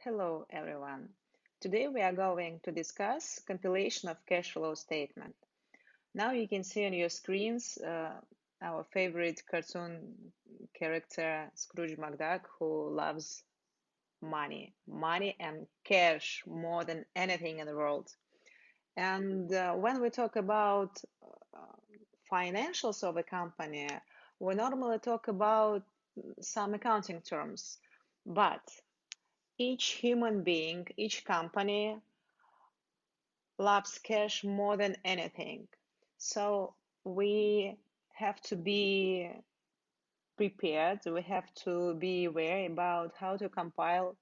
Hello everyone. Today we are going to discuss compilation of cash flow statement. Now you can see on your screens our favorite cartoon character Scrooge McDuck, who loves money and cash more than anything in the world. And when we talk about financials of a company, we normally talk about some accounting terms, but each human being, each company loves cash more than anything. So we have to be prepared, we have to be aware about how to compile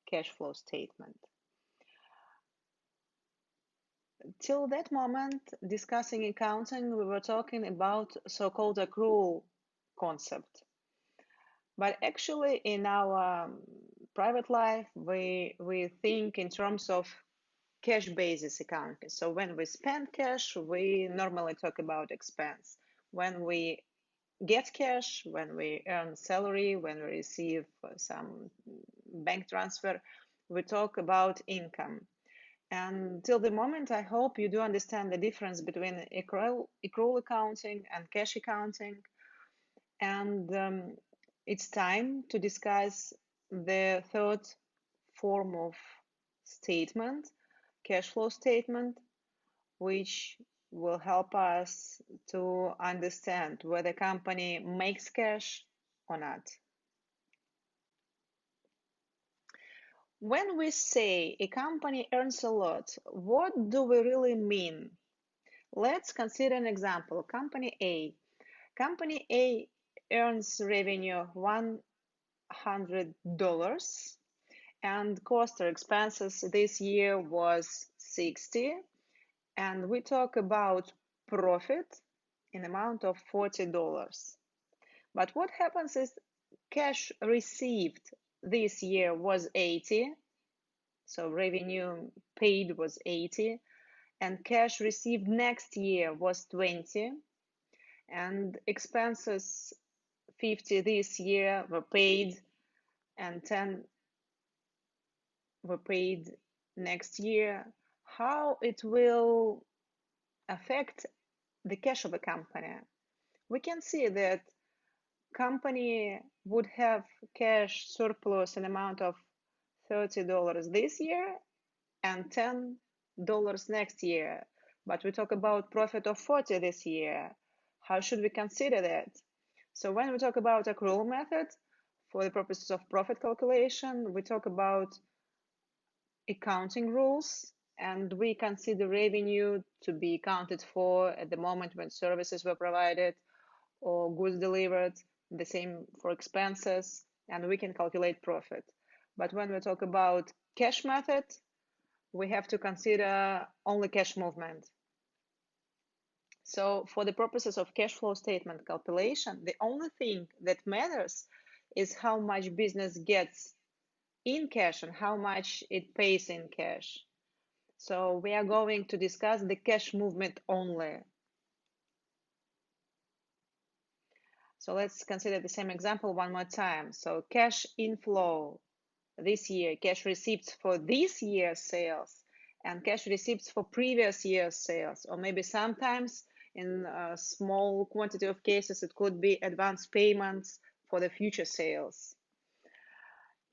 cash flow statement. Till that moment, discussing accounting, we were talking about so-called accrual concept. But actually, in our private life, we think in terms of cash basis accounting. So when we spend cash, we normally talk about expense. When we get cash, when we earn salary, when we receive some bank transfer, we talk about income. And till the moment, I hope you do understand the difference between accrual accounting and cash accounting. And it's time to discuss the third form of statement, cash flow statement, which will help us to understand whether the company makes cash or not. When we say a company earns a lot, what do we really mean? Let's consider an example. Company A. Company A earns revenue $100 and cost or expenses this year was 60, and we talk about profit in amount of $40. But what happens is cash received this year was 80, so revenue paid was 80, and cash received next year was 20, and expenses 50 this year were paid, and 10 were paid next year. How it will affect the cash of a company? We can see that company would have cash surplus in amount of $30 this year and $10 next year. But we talk about profit of 40 this year. How should we consider that? So when we talk about accrual method, for the purposes of profit calculation, we talk about accounting rules, and we consider revenue to be accounted for at the moment when services were provided or goods delivered, the same for expenses, and we can calculate profit. But when we talk about cash method, we have to consider only cash movement. So for the purposes of cash flow statement calculation, the only thing that matters is how much business gets in cash and how much it pays in cash. So we are going to discuss the cash movement only. So let's consider the same example one more time. So cash inflow this year, cash receipts for this year's sales, and cash receipts for previous year's sales, or maybe sometimes in a small quantity of cases it could be advance payments for the future sales.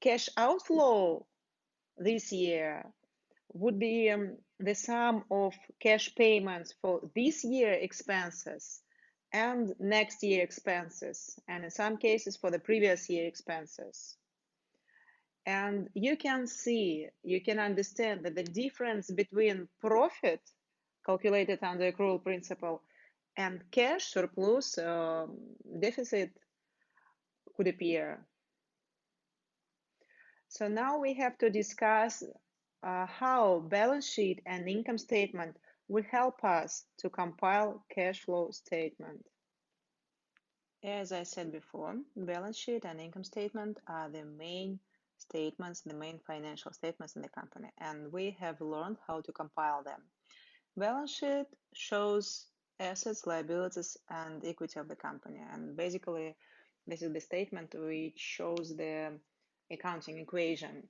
Cash outflow this year would be the sum of cash payments for this year expenses and next year expenses, and in some cases for the previous year expenses. And you can see, you can understand that the difference between profit calculated under accrual principle and cash surplus deficit could appear. So now we have to discuss how balance sheet and income statement will help us to compile cash flow statement. As I said before, balance sheet and income statement are the main statements, the main financial statements in the company, and we have learned how to compile them. Balance sheet shows assets, liabilities, and equity of the company, and basically this is the statement which shows the accounting equation.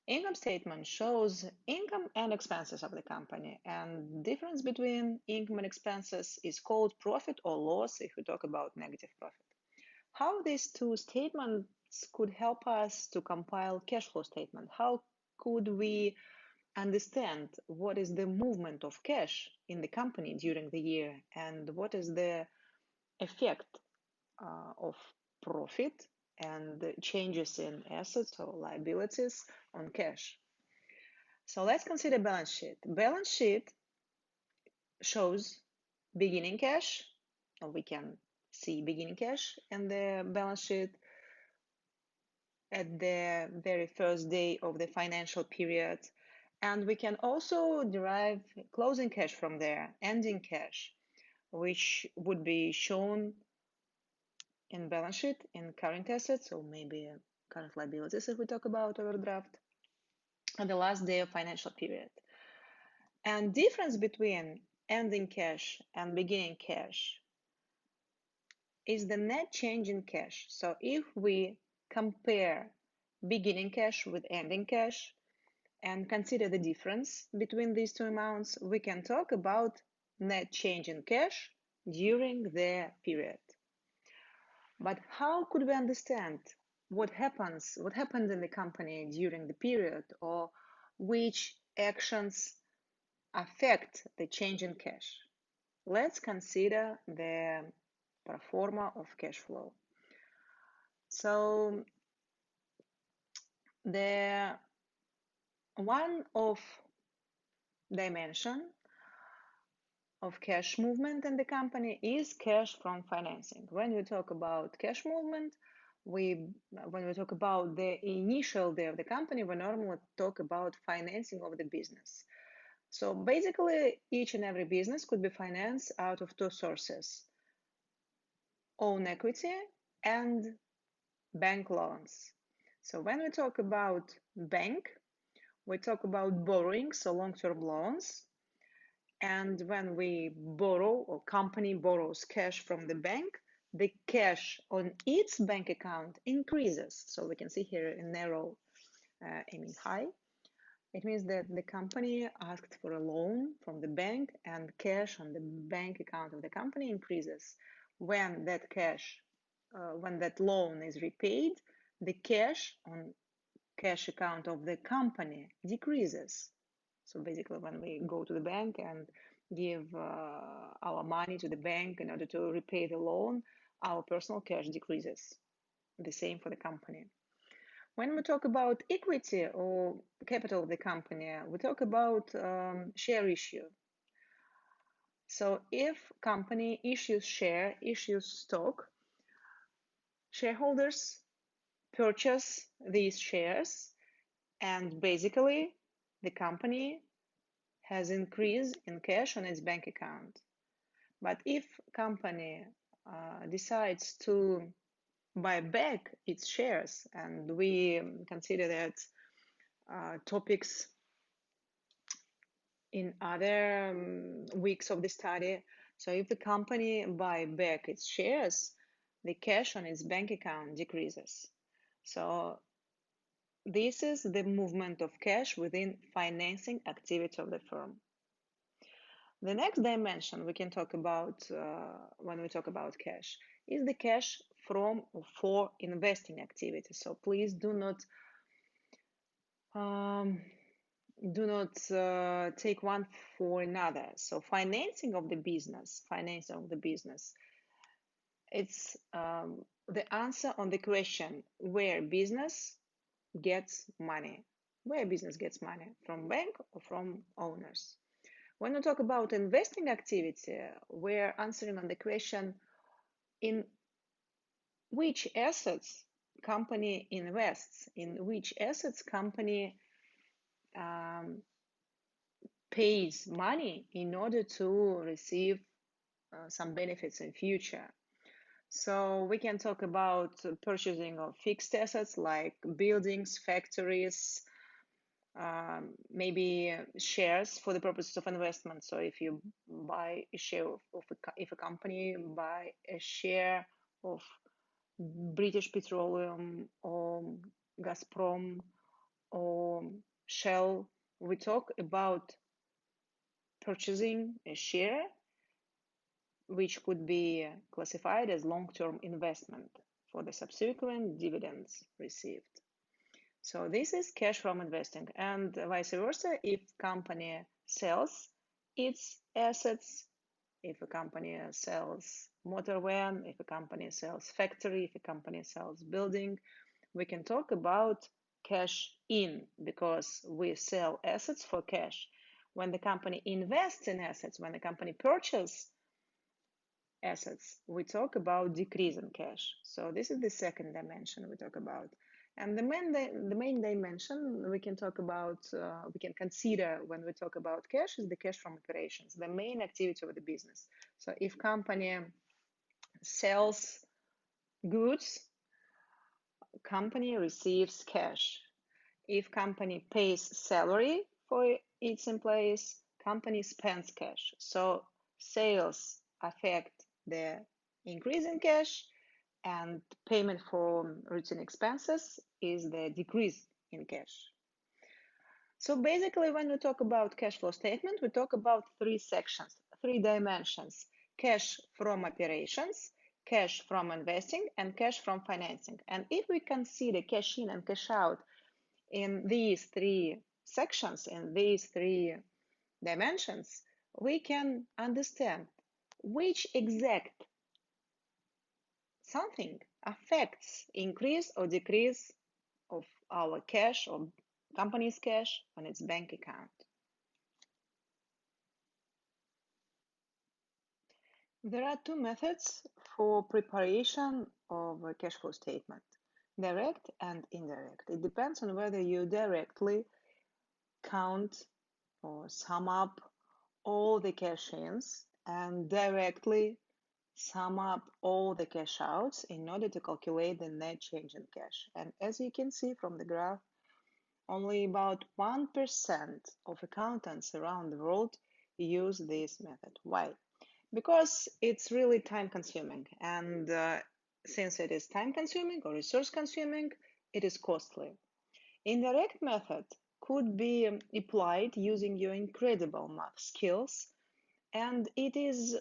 Income statement shows income and expenses of the company, and difference between income and expenses is called profit or loss if we talk about negative profit. How these two statements could help us to compile cash flow statement? How could we understand what is the movement of cash in the company during the year and what is the effect of profit and changes in assets or liabilities on cash? So let's consider balance sheet. Balance sheet shows beginning cash, or we can see beginning cash in the balance sheet at the very first day of the financial period. And we can also derive closing cash from there, ending cash, which would be shown in balance sheet in current assets, or maybe current liabilities if we talk about overdraft, on the last day of financial period. And difference between ending cash and beginning cash is the net change in cash. So if we compare beginning cash with ending cash and consider the difference between these two amounts, we can talk about net change in cash during the period. But how could we understand what happened in the company during the period, or which actions affect the change in cash? Let's consider the pro forma of cash flow. So the one of dimension of cash movement in the company is cash from financing. When we talk about cash movement, when we talk about the initial day of the company, we normally talk about financing of the business. So basically, each and every business could be financed out of two sources: own equity and bank loans. So when we talk about bank, we talk about borrowing, so long-term loans. And when we borrow, or company borrows cash from the bank, the cash on its bank account increases. So we can see here in arrow aiming high. It means that the company asked for a loan from the bank, and cash on the bank account of the company increases. When that loan is repaid, the cash on cash account of the company decreases. So basically, when we go to the bank and give our money to the bank in order to repay the loan, our personal cash decreases. The same for the company. When we talk about equity or capital of the company, we talk about share issue. So if company issues stock, shareholders purchase these shares, and basically the company has increase in cash on its bank account. But if company decides to buy back its shares, and we consider that topics in other weeks of the study. So if the company buy back its shares, the cash on its bank account decreases. So this is the movement of cash within financing activity of the firm. The next dimension we can talk about when we talk about cash is the cash from or for investing activity. So please do not take one for another. So financing of the business, it's the answer on the question where business gets money. Where business gets money, from bank or from owners. When we talk about investing activity, we're answering on the question in which assets company invests, in which assets company pays money in order to receive some benefits in future. So we can talk about purchasing of fixed assets like buildings, factories, maybe shares for the purposes of investment. So if you buy a share if a company buy a share of British Petroleum or Gazprom or shall we talk about purchasing a share which could be classified as long-term investment for the subsequent dividends received? So this is cash from investing, and vice versa. If company sells its assets, if a company sells motor van, if a company sells factory, if a company sells building, we can talk about cash in because we sell assets for cash. When the company invests in assets, when the company purchases assets, we talk about decrease in cash. So this is the second dimension we talk about. And the main dimension we can talk about, we can consider when we talk about cash is the cash from operations, the main activity of the business. So if company sells goods, company receives cash. If company pays salary for its employees, company spends cash. So sales affect the increase in cash, and payment for routine expenses is the decrease in cash. So basically, when we talk about cash flow statement, we talk about three sections, three dimensions: cash from operations, cash from investing, and cash from financing. And if we consider cash in and cash out in these three sections, in these three dimensions, we can understand which exact something affects increase or decrease of our cash or company's cash on its bank account. There are two methods for preparation of a cash flow statement: direct and indirect. It depends on whether you directly count or sum up all the cash ins and directly sum up all the cash outs in order to calculate the net change in cash. And as you can see from the graph, only about 1% of accountants around the world use this method. Why? Because it's really time consuming, and since it is time consuming or resource consuming, it is costly. Indirect method could be applied using your incredible math skills, and it is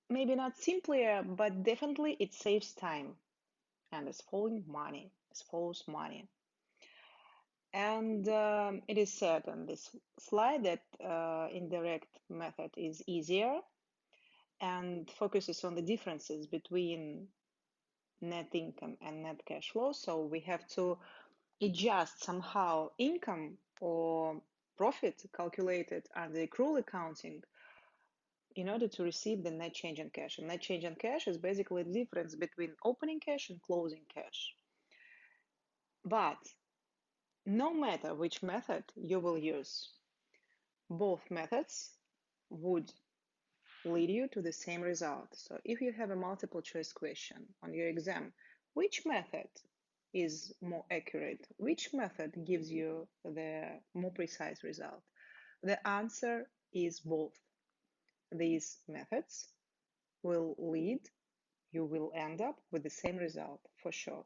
maybe not simpler, but definitely it saves time and is following money, it follows money. And it is said on this slide that indirect method is easier and focuses on the differences between net income and net cash flow. So we have to adjust somehow income or profit calculated under accrual accounting in order to receive the net change in cash. And net change in cash is basically the difference between opening cash and closing cash. But no matter which method you will use, both methods would lead you to the same result. So if you have a multiple choice question on your exam, which method is more accurate? Which method gives you the more precise result? The answer is both. These methods will lead, you will end up with the same result for sure.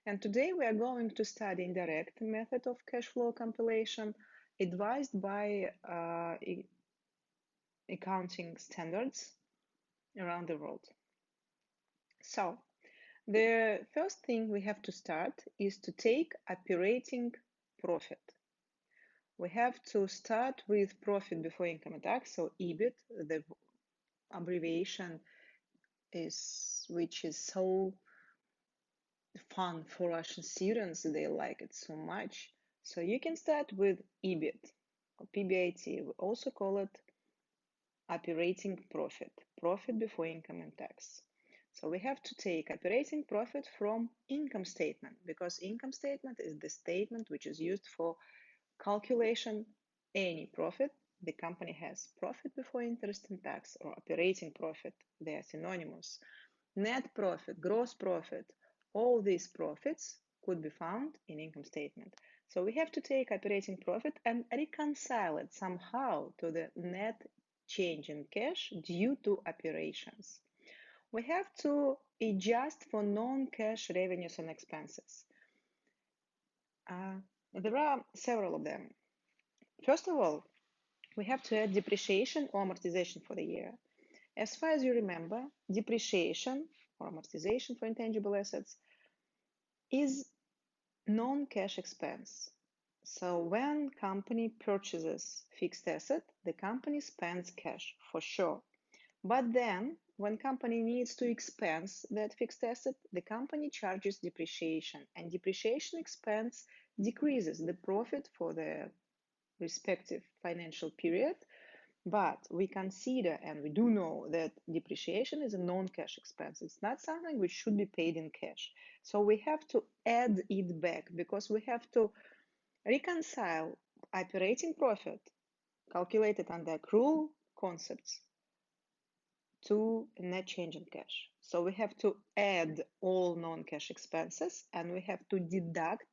And today we are going to study indirect method of cash flow compilation advised by accounting standards around the world. So the first thing we have to start is to take operating profit. We have to start with profit before income and tax, so EBIT, the abbreviation is which is so fun for Russian students, they like it so much. So you can start with EBIT or PBIT. We also call it operating profit, profit before income and tax. So we have to take operating profit from income statement, because income statement is the statement which is used for calculation any profit the company has. Profit before interest and tax or operating profit, they are synonymous. Net profit, gross profit, all these profits could be found in income statement. So we have to take operating profit and reconcile it somehow to the net change in cash due to operations. We have to adjust for non-cash revenues and expenses. There are several of them. First of all, we have to add depreciation or amortization for the year. As far as you remember, depreciation or amortization for intangible assets is non-cash expense. So when company purchases fixed asset, the company spends cash for sure. But then when company needs to expense that fixed asset, the company charges depreciation, and depreciation expense decreases the profit for the respective financial period. But we consider and we do know that depreciation is a non-cash expense. It's not something which should be paid in cash. So we have to add it back because we have to reconcile operating profit calculated under accrual concepts to net change in cash. So we have to add all non-cash expenses and we have to deduct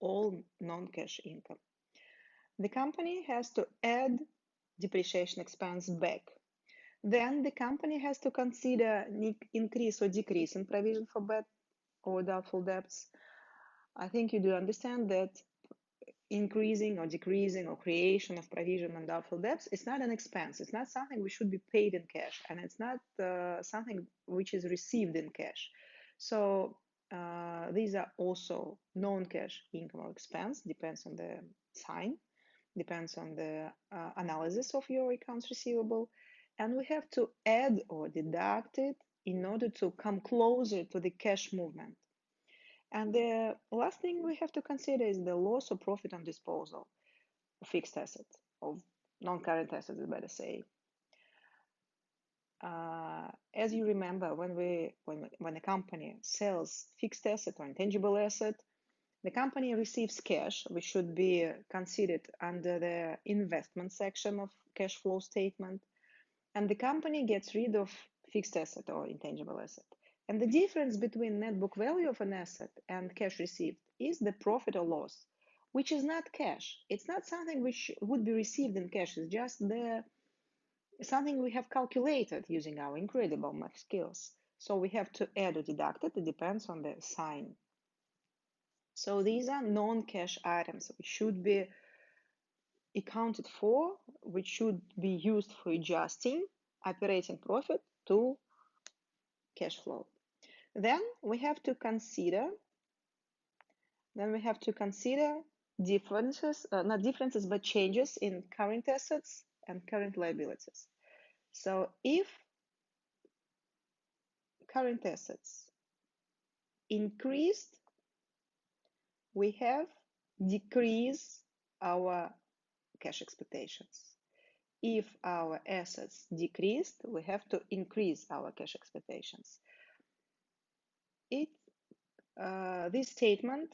all non-cash income. The company has to add depreciation expense back. Then the company has to consider increase or decrease in provision for bad or doubtful debts. I think you do understand that increasing or decreasing or creation of provision on doubtful debts is not an expense. It's not something which should be paid in cash, and it's not something which is received in cash. So these are also non-cash income or expense, depends on the sign, depends on the analysis of your accounts receivable, and we have to add or deduct it in order to come closer to the cash movement. And the last thing we have to consider is the loss or profit on disposal of fixed assets, of non-current assets, better say. As you remember, when a company sells fixed asset or intangible asset, the company receives cash, which should be considered under the investment section of cash flow statement, and the company gets rid of fixed asset or intangible asset. And the difference between net book value of an asset and cash received is the profit or loss, which is not cash. It's not something which would be received in cash. It's just something we have calculated using our incredible math skills. So we have to add or deduct it. It depends on the sign. So these are non-cash items which should be accounted for, which should be used for adjusting operating profit to cash flow. Then we have to consider differences, not differences, but changes in current assets and current liabilities. So if current assets increased, we have decreased our cash expectations. If our assets decreased, we have to increase our cash expectations. This statement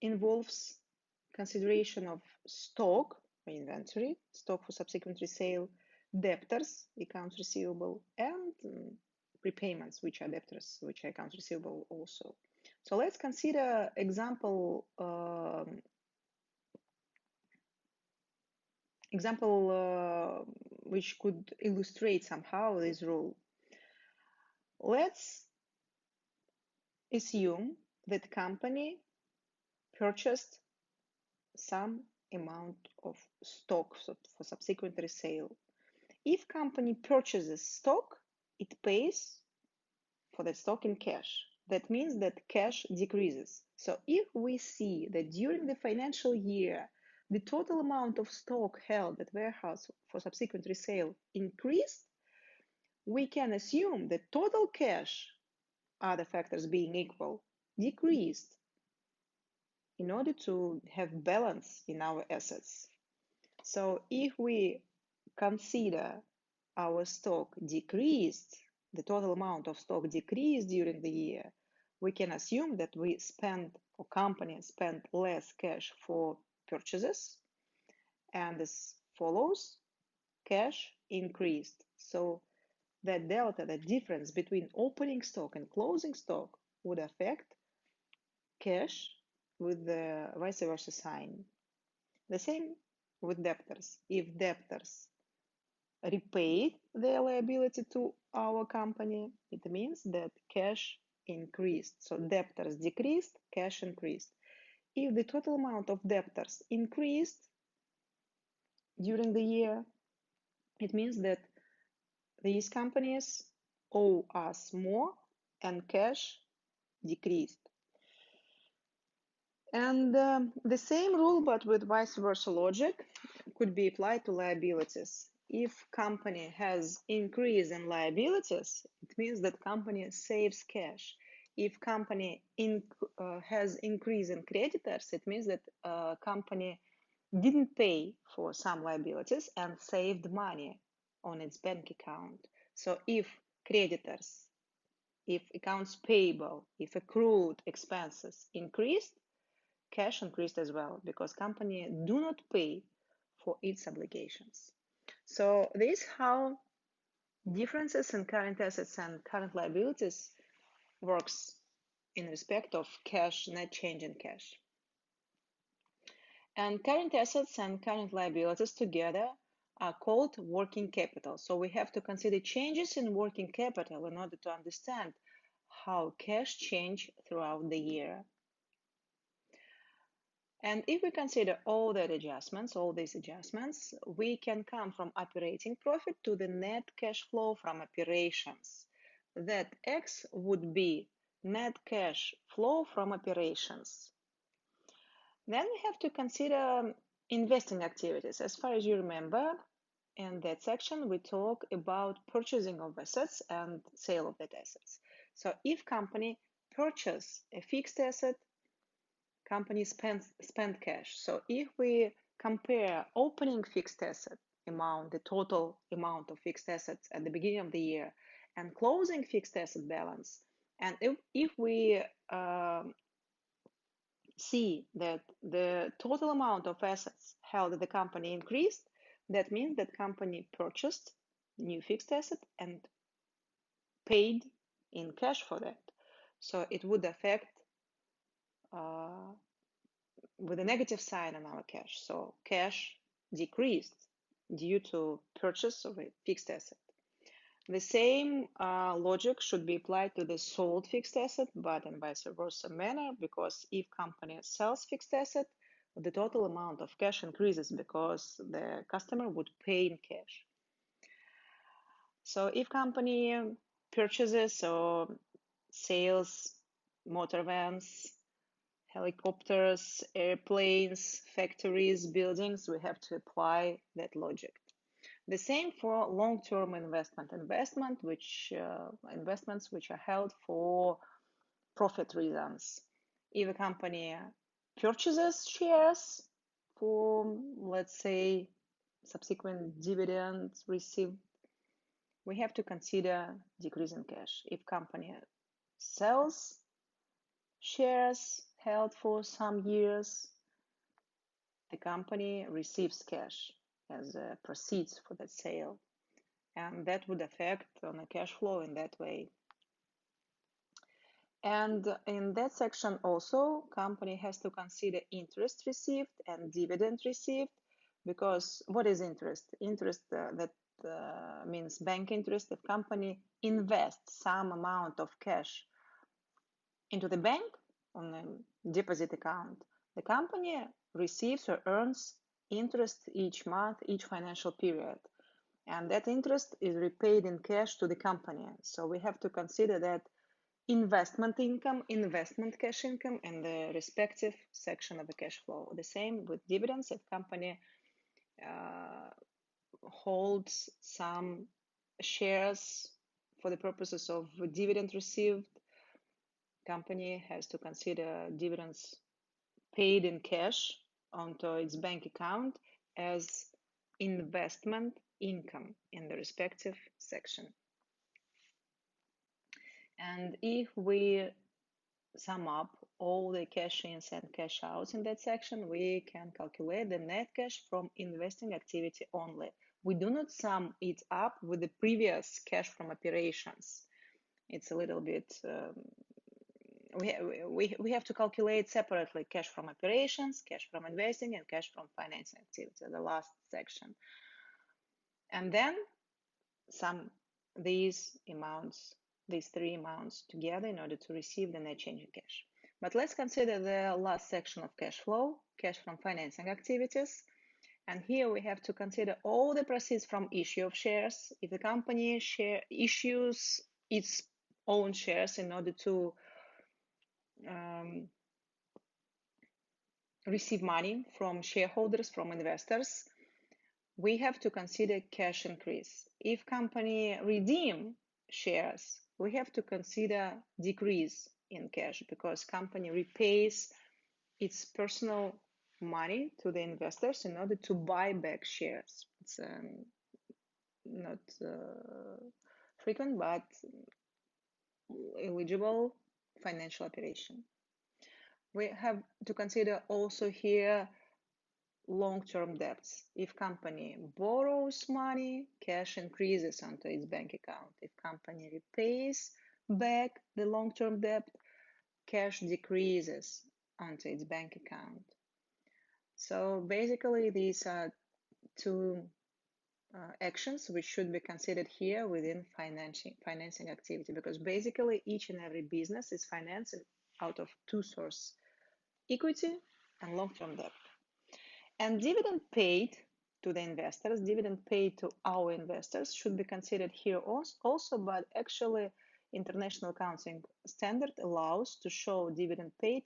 involves consideration of stock or inventory, stock for subsequent resale, debtors, accounts receivable, and prepayments, which are debtors, which are accounts receivable also. So let's consider example which could illustrate somehow this rule. Let's assume that company purchased some amount of stock for subsequent resale. If company purchases stock, it pays for that stock in cash. That means that cash decreases. So if we see that during the financial year, the total amount of stock held at warehouse for subsequent resale increased, we can assume that total cash, other factors being equal, decreased in order to have balance in our assets. So if we consider our stock decreased, the total amount of stock decreased during the year, we can assume that we spend, or company spent less cash for purchases, and as follows, cash increased. So that delta, the difference between opening stock and closing stock, would affect cash with the vice versa sign. The same with debtors. If debtors repaid their liability to our company, it means that cash increased. So debtors decreased, cash increased. if the total amount of debtors increased during the year, it means that these companies owe us more and cash decreased. And the same rule, but with vice versa logic, could be applied to liabilities. If company has increase in liabilities, it means that company saves cash. If company has increase in creditors, it means that company didn't pay for some liabilities and saved money on its bank account. So if creditors, if accounts payable, if accrued expenses increased, cash increased as well because company do not pay for its obligations. So this is how differences in current assets and current liabilities works in respect of cash, net change in cash. And current assets and current liabilities together are called working capital. So we have to consider changes in working capital in order to understand how cash change throughout the year. And if we consider all these adjustments, we can come from operating profit to the net cash flow from operations. That X would be net cash flow from operations. Then we have to consider investing activities. As far as you remember, in that section, we talk about purchasing of assets and sale of that assets. So if company purchase a fixed asset, company spend cash. So if we compare opening fixed asset amount, the total amount of fixed assets at the beginning of the year, and closing fixed asset balance, and if we see that the total amount of assets held at the company increased, that means that company purchased new fixed asset and paid in cash for that. So it would affect with a negative sign on our cash. So cash decreased due to purchase of a fixed asset. The same logic should be applied to the sold fixed asset, but in vice versa manner, because if company sells fixed asset, the total amount of cash increases because the customer would pay in cash. So if company purchases or sales motor vans, helicopters, airplanes, factories, buildings, we have to apply that logic. The same for long-term investments which are held for profit reasons. If a company purchases shares for, let's say, subsequent dividends received, we have to consider decrease in cash. If company sells shares held for some years, the company receives cash as proceeds for that sale, and that would affect on the cash flow in that way. And in that section also, company has to consider interest received and dividend received, because what is interest? Interest that means bank interest. If company invests some amount of cash into the bank on a deposit account, the company receives or earns interest each month, each financial period. And that interest is repaid in cash to the company. So we have to consider that investment income, investment cash income, and the respective section of the cash flow. The same with dividends. If company holds some shares for the purposes of dividend received, company has to consider dividends paid in cash onto its bank account as investment income in the respective section. And if we sum up all the cash ins and cash outs in that section, we can calculate the net cash from investing activity only. We do not sum it up with the previous cash from operations. It's a little bit we have to calculate separately cash from operations, cash from investing, and cash from financing activity, the last section. And then sum these amounts, these three amounts together in order to receive the net change in cash. But let's consider the last section of cash flow, cash from financing activities. And here we have to consider all the proceeds from issue of shares. If the company issues its own shares in order to receive money from shareholders, from investors, we have to consider cash increase. If company redeem shares, we have to consider decrease in cash because company repays its personal money to the investors in order to buy back shares. It's not frequent, but eligible financial operation. We have to consider also here long-term debts. If company borrows money, cash increases onto its bank account. If company repays back the long-term debt, cash decreases onto its bank account. So basically, these are two actions which should be considered here within financing activity, because basically each and every business is financed out of two sources, equity and long-term debt. And dividend paid to the investors, dividend paid to our investors should be considered here also, but actually International Accounting Standard allows to show dividend paid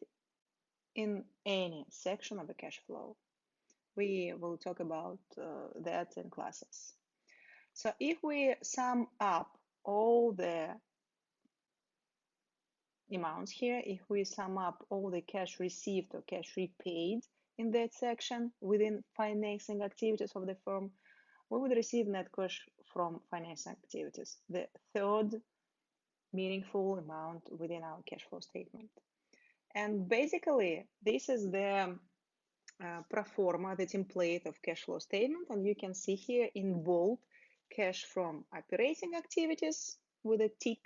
in any section of the cash flow. We will talk about that in classes. So if we sum up all the amounts here, if we sum up all the cash received or cash repaid in that section within financing activities of the firm, we would receive net cash from financing activities, the third meaningful amount within our cash flow statement. And basically, this is the pro forma, the template of cash flow statement, and you can see here in bold cash from operating activities with a tick,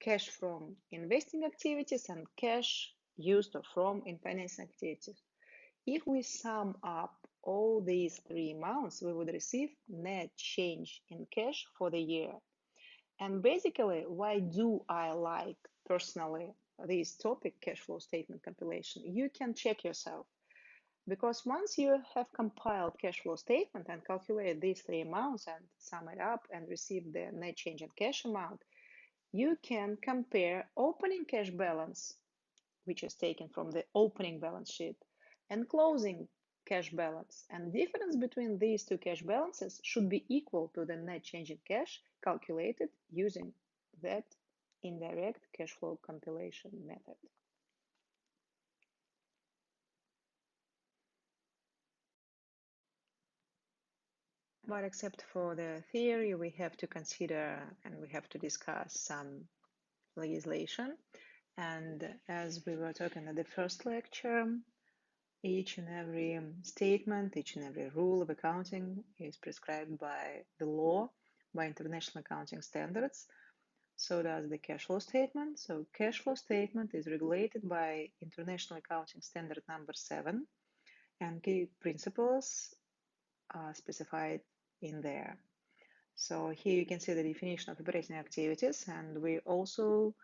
cash from investing activities, and cash used or from in financing activities. If we sum up all these three amounts, we would receive net change in cash for the year. And basically, why do I like personally this topic, cash flow statement compilation? You can check yourself. Because once you have compiled cash flow statement and calculated these three amounts and sum it up and receive the net change in cash amount, you can compare opening cash balance, which is taken from the opening balance sheet, and closing cash balance. And difference between these two cash balances should be equal to the net change in cash calculated using that indirect cash flow compilation method. But except for the theory, we have to consider and we have to discuss some legislation. And as we were talking at the first lecture, each and every statement, each and every rule of accounting is prescribed by the law, by international accounting standards. So does the cash flow statement. So cash flow statement is regulated by International Accounting Standard number 7, and key principles are specified in there. So here you can see the definition of operating activities, and we also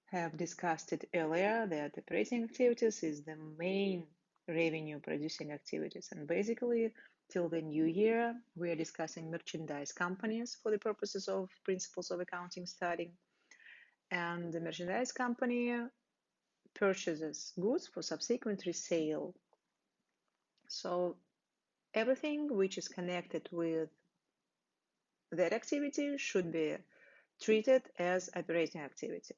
have discussed it earlier that operating activities is the main revenue producing activities. And basically, till the new year, we are discussing merchandise companies for the purposes of principles of accounting study. And the merchandise company purchases goods for subsequent resale. So everything which is connected with that activity should be treated as operating activity.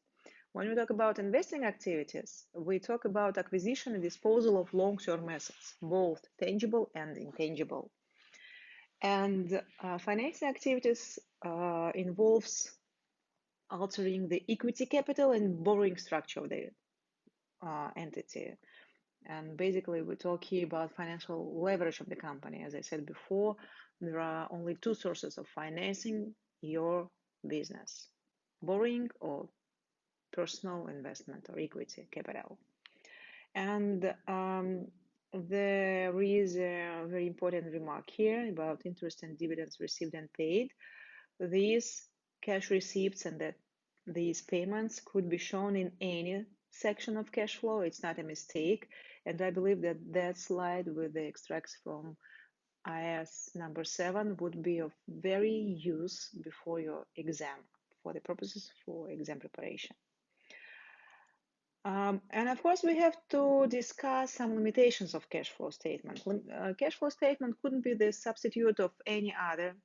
When we talk about investing activities, we talk about acquisition and disposal of long-term assets, both tangible and intangible. And financing activities involves altering the equity capital and borrowing structure of the entity. And basically, we talk here about financial leverage of the company. As I said before, there are only two sources of financing your business: borrowing or personal investment or equity capital. And there is a very important remark here about interest and dividends received and paid. These cash receipts and these payments could be shown in any section of cash flow. It's not a mistake. And I believe that that slide with the extracts from IS number 7 would be of very use before your exam, for the purposes for exam preparation. And of course, we have to discuss some limitations of cash flow statement. Cash flow statement couldn't be the substitute of any other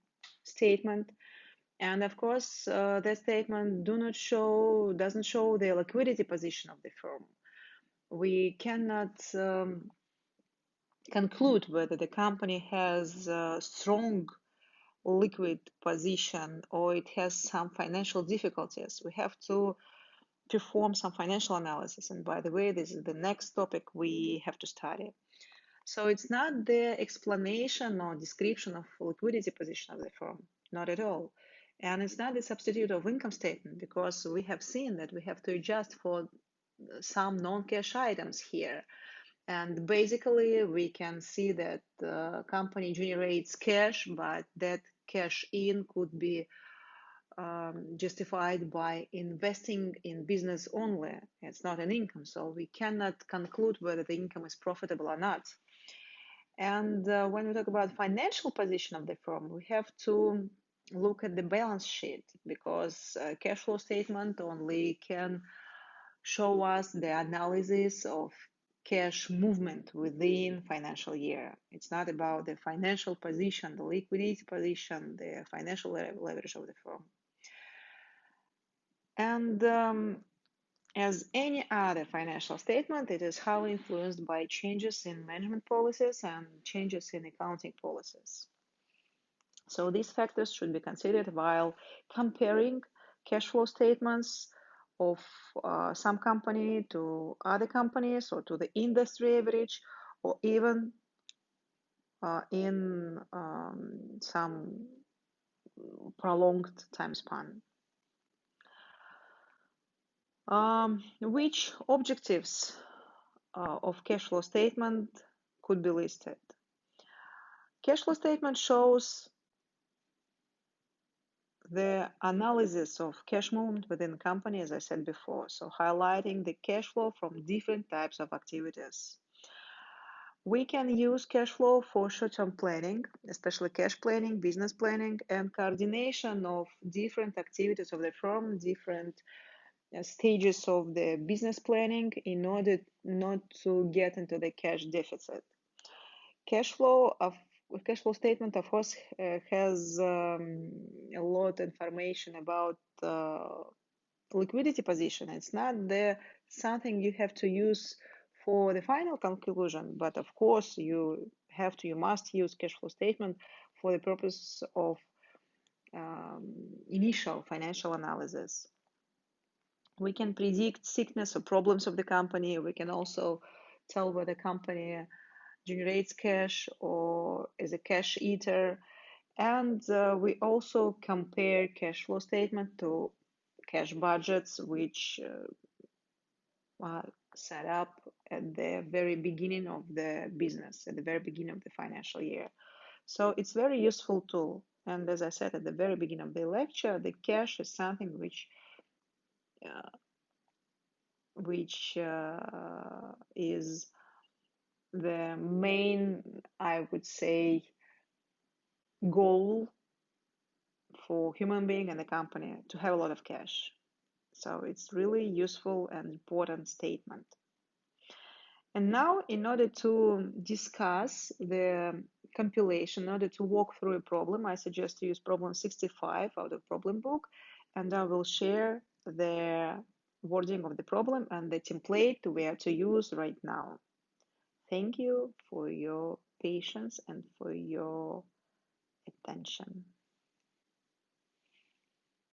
statement. And of course, that statement doesn't show the liquidity position of the firm. We cannot conclude whether the company has a strong liquid position or it has some financial difficulties. We have to perform some financial analysis. And by the way, this is the next topic we have to study. So it's not the explanation or description of liquidity position of the firm, not at all. And it's not the substitute of income statement, because we have seen that we have to adjust for some non-cash items here. And basically, we can see that the company generates cash, but that cash in could be justified by investing in business only. It's not an income, so we cannot conclude whether the income is profitable or not. And when we talk about financial position of the firm, we have to look at the balance sheet, because cash flow statement only can show us the analysis of cash movement within financial year. It's not about the financial position, the liquidity position, the financial leverage of the firm. And as any other financial statement, it is highly influenced by changes in management policies and changes in accounting policies. So these factors should be considered while comparing cash flow statements of some company to other companies, or to the industry average, or even in some prolonged time span. Which objectives of cash flow statement could be listed? Cash flow statement shows the analysis of cash movement within the company, as I said before, so highlighting the cash flow from different types of activities. We can use cash flow for short-term planning, especially cash planning, business planning, and coordination of different activities of the firm, different stages of the business planning, in order not to get into the cash deficit. Cash flow statement, of course, has a lot of information about liquidity position. It's not something you have to use for the final conclusion, but of course you must use cash flow statement for the purpose of initial financial analysis. We can predict sickness or problems of the company. We can also tell whether the company generates cash or is a cash eater. And we also compare cash flow statement to cash budgets, which are set up at the very beginning of the business, at the very beginning of the financial year. So it's very useful tool. And as I said at the very beginning of the lecture, the cash is something which is the main, I would say, goal for human being and the company, to have a lot of cash. So it's really useful and important statement. And now, in order to discuss the compilation, in order to walk through a problem, I suggest to use problem 65 out of problem book, and I will share the wording of the problem and the template we are to use right now. Thank you for your patience and for your attention.